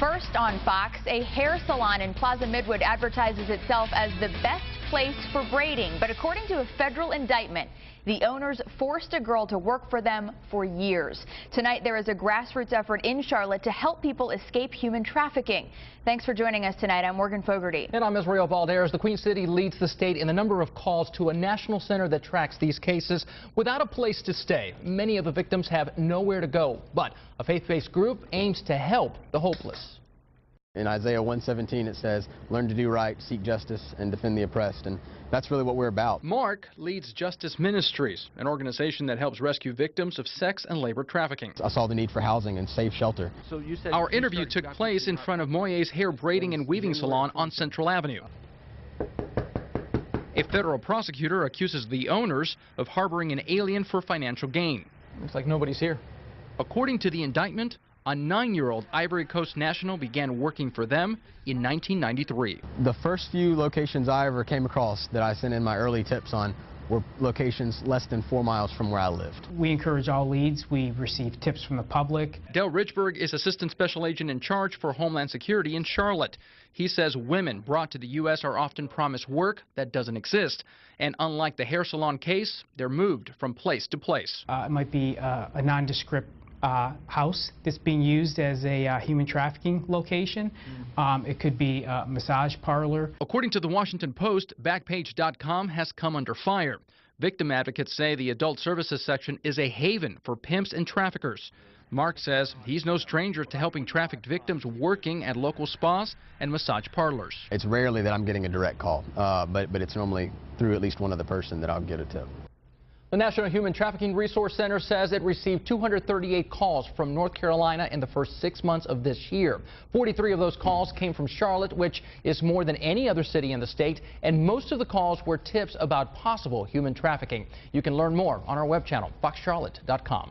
First on Fox, a hair salon in Plaza Midwood advertises itself as the best place for braiding. But according to a federal indictment, the owners forced a girl to work for them for years. Tonight, there is a grassroots effort in Charlotte to help people escape human trafficking. Thanks for joining us tonight. I'm Morgan Fogarty. And I'm Israel Valderas. The Queen City leads the state in the number of calls to a national center that tracks these cases. Without a place to stay, many of the victims have nowhere to go. But a faith-based group aims to help the hopeless. In Isaiah 1:17 it says, learn to do right, seek justice, and defend the oppressed. And that's really what we're about. Mark leads Justice Ministries, an organization that helps rescue victims of sex and labor trafficking. I saw the need for housing and safe shelter. Our interview took place in front of Moyer's hair braiding and weaving salon on Central Avenue. A federal prosecutor accuses the owners of harboring an alien for financial gain. Looks like nobody's here. According to the indictment, a 9-year-old Ivory Coast national began working for them in 1993. The first few locations I ever came across that I sent in my early tips on were locations less than 4 miles from where I lived. We encourage all leads. We receive tips from the public. Del Richburg is Assistant Special Agent in charge for Homeland Security in Charlotte. He says women brought to the U.S. are often promised work that doesn't exist. And unlike the hair salon case, they're moved from place to place. It might be a nondescript house that's being used as a human trafficking location. It could be a massage parlor. According to the Washington Post, Backpage.com has come under fire. Victim advocates say the adult services section is a haven for pimps and traffickers. Mark says he's no stranger to helping trafficked victims working at local spas and massage parlors. It's rarely that I'm getting a direct call, but it's normally through at least one other person that I'll get a tip. The National Human Trafficking Resource Center says it received 238 calls from North Carolina in the first 6 months of this year. 43 of those calls came from Charlotte, which is more than any other city in the state, and most of the calls were tips about possible human trafficking. You can learn more on our web channel, foxcharlotte.com.